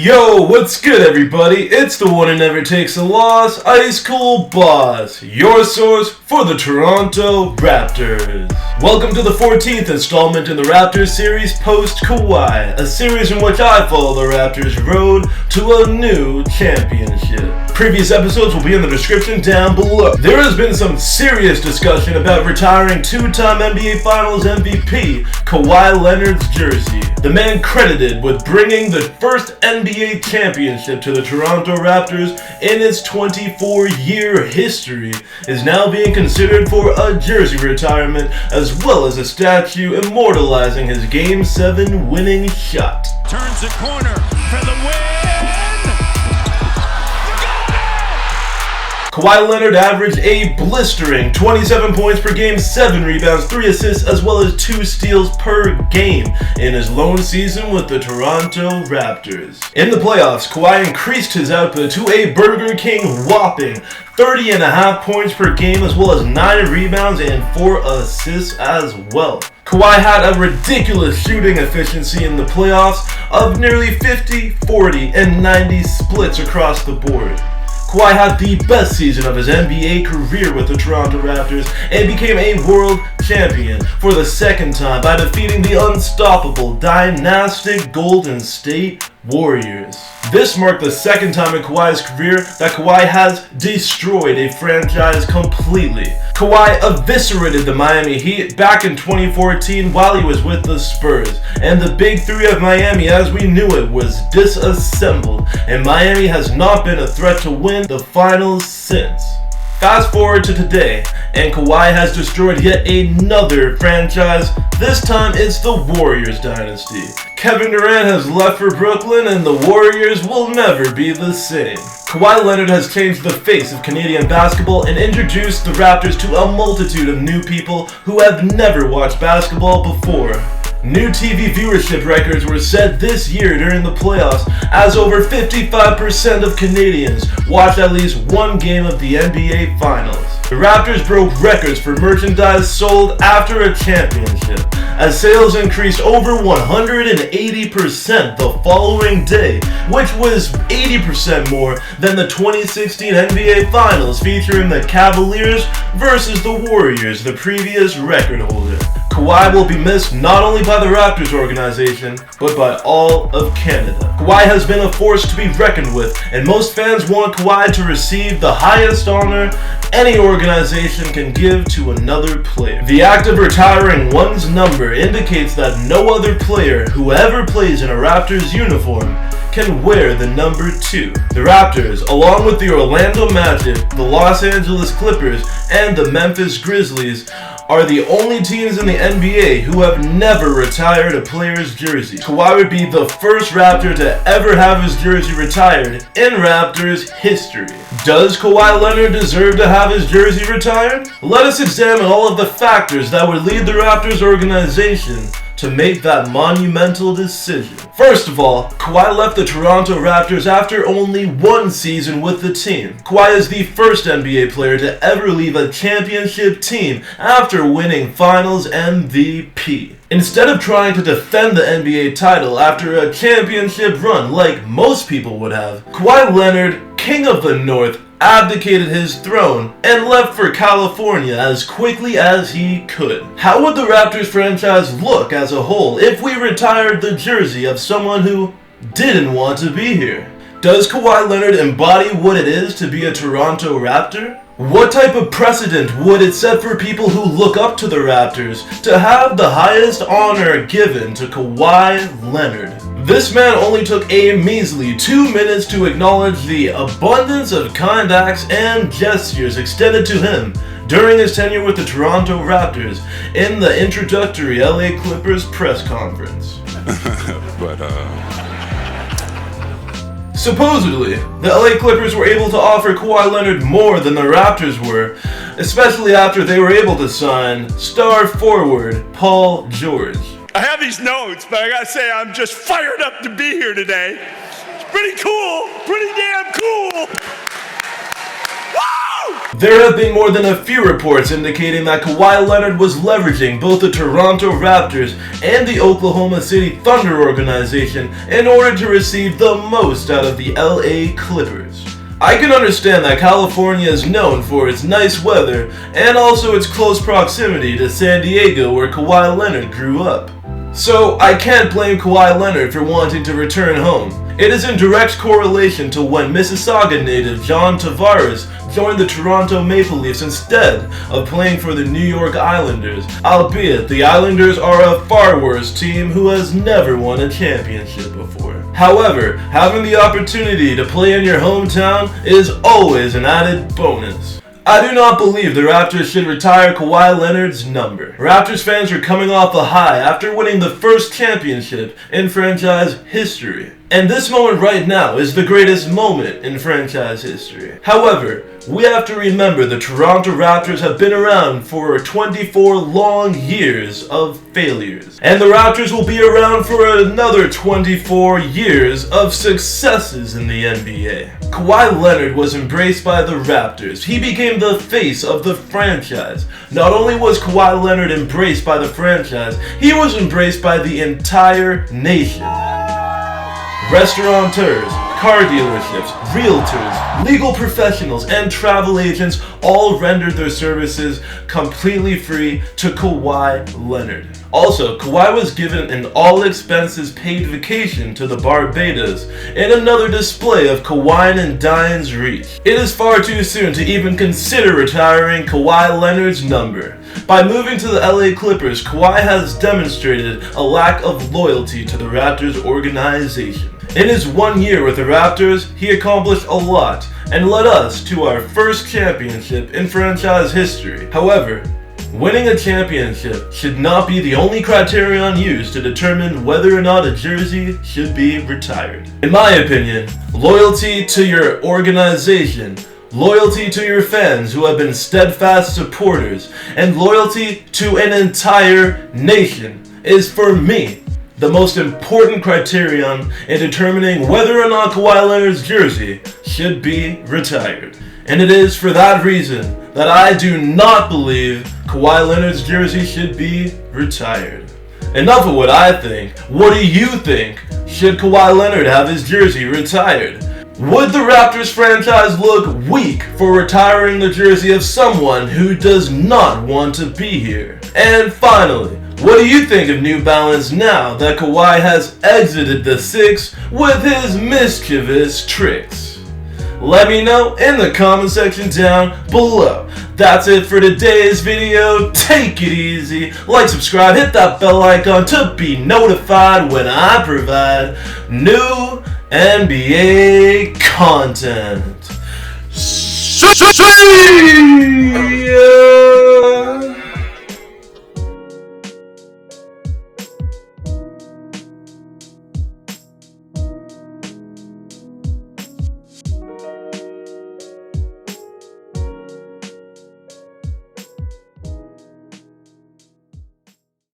Yo, what's good everybody? It's the one who never takes a loss, Ice Cool Boss, your source for the Toronto Raptors. Welcome to the 14th installment in the Raptors series post-Kawhi, a series in which I follow the Raptors' road to a new championship. Previous episodes will be in the description down below. There has been some serious discussion about retiring two-time NBA Finals MVP Kawhi Leonard's jersey. The man credited with bringing the first NBA championship to the Toronto Raptors in its 24-year history is now being considered for a jersey retirement as well as a statue immortalizing his Game 7 winning shot. Turns the corner for the win! Kawhi Leonard averaged a blistering 27 points per game, 7 rebounds, 3 assists, as well as 2 steals per game in his lone season with the Toronto Raptors. In the playoffs, Kawhi increased his output to a Burger King whopping 30.5 points per game, as well as 9 rebounds and 4 assists as well. Kawhi had a ridiculous shooting efficiency in the playoffs of nearly 50, 40, and 90 splits across the board. Kawhi had the best season of his NBA career with the Toronto Raptors and became a world champion for the second time by defeating the unstoppable dynastic Golden State Warriors. This marked the second time in Kawhi's career that Kawhi has destroyed a franchise completely. Kawhi eviscerated the Miami Heat back in 2014 while he was with the Spurs, and the Big Three of Miami as we knew it was disassembled, and Miami has not been a threat to win the finals since. Fast forward to today, and Kawhi has destroyed yet another franchise. This time it's the Warriors dynasty. Kevin Durant has left for Brooklyn and the Warriors will never be the same. Kawhi Leonard has changed the face of Canadian basketball and introduced the Raptors to a multitude of new people who have never watched basketball before. New TV viewership records were set this year during the playoffs, as over 55% of Canadians watched at least one game of the NBA Finals. The Raptors broke records for merchandise sold after a championship, as sales increased over 180% the following day, which was 80% more than the 2016 NBA Finals featuring the Cavaliers versus the Warriors, the previous record holder. Kawhi will be missed not only by the Raptors organization, but by all of Canada. Kawhi has been a force to be reckoned with, and most fans want Kawhi to receive the highest honor any organization can give to another player. The act of retiring one's number indicates that no other player who ever plays in a Raptors uniform can wear the number 2. The Raptors, along with the Orlando Magic, the Los Angeles Clippers, and the Memphis Grizzlies, are the only teams in the NBA who have never retired a player's jersey. Kawhi would be the first Raptor to ever have his jersey retired in Raptors history. Does Kawhi Leonard deserve to have his jersey retired? Let us examine all of the factors that would lead the Raptors organization to make that monumental decision. First of all, Kawhi left the Toronto Raptors after only one season with the team. Kawhi is the first NBA player to ever leave a championship team after winning Finals MVP. Instead of trying to defend the NBA title after a championship run like most people would have, Kawhi Leonard, King of the North, abdicated his throne and left for California as quickly as he could. How would the Raptors franchise look as a whole if we retired the jersey of someone who didn't want to be here? Does Kawhi Leonard embody what it is to be a Toronto Raptor? What type of precedent would it set for people who look up to the Raptors to have the highest honor given to Kawhi Leonard? This man only took a measly 2 minutes to acknowledge the abundance of kind acts and gestures extended to him during his tenure with the Toronto Raptors in the introductory LA Clippers press conference. Supposedly, the LA Clippers were able to offer Kawhi Leonard more than the Raptors were, especially after they were able to sign star forward Paul George. I have these notes, but I gotta say I'm just fired up to be here today. It's pretty cool, pretty damn cool. Woo! There have been more than a few reports indicating that Kawhi Leonard was leveraging both the Toronto Raptors and the Oklahoma City Thunder organization in order to receive the most out of the LA Clippers. I can understand that California is known for its nice weather and also its close proximity to San Diego, where Kawhi Leonard grew up. So I can't blame Kawhi Leonard for wanting to return home. It is in direct correlation to when Mississauga native John Tavares joined the Toronto Maple Leafs instead of playing for the New York Islanders, albeit the Islanders are a far worse team who has never won a championship before. However, having the opportunity to play in your hometown is always an added bonus. I do not believe the Raptors should retire Kawhi Leonard's number. Raptors fans are coming off a high after winning the first championship in franchise history. And this moment right now is the greatest moment in franchise history. However, we have to remember the Toronto Raptors have been around for 24 long years of failures. And the Raptors will be around for another 24 years of successes in the NBA. Kawhi Leonard was embraced by the Raptors. He became the face of the franchise. Not only was Kawhi Leonard embraced by the franchise, he was embraced by the entire nation. Restaurateurs, car dealerships, realtors, legal professionals, and travel agents all rendered their services completely free to Kawhi Leonard. Also, Kawhi was given an all-expenses-paid vacation to the Barbados in another display of Kawhi and Diane's reach. It is far too soon to even consider retiring Kawhi Leonard's number. By moving to the LA Clippers, Kawhi has demonstrated a lack of loyalty to the Raptors organization. In his 1 year with the Raptors, he accomplished a lot and led us to our first championship in franchise history. However, winning a championship should not be the only criterion used to determine whether or not a jersey should be retired. In my opinion, loyalty to your organization, loyalty to your fans who have been steadfast supporters, and loyalty to an entire nation is, for me, the most important criterion in determining whether or not Kawhi Leonard's jersey should be retired. And it is for that reason that I do not believe Kawhi Leonard's jersey should be retired. Enough of what I think. What do you think? Should Kawhi Leonard have his jersey retired? Would the Raptors franchise look weak for retiring the jersey of someone who does not want to be here? And finally, what do you think of New Balance now that Kawhi has exited the Six with his mischievous tricks? Let me know in the comment section down below. That's it for today's video. Take it easy. Like, subscribe, hit that bell icon to be notified when I provide new NBA content. See ya!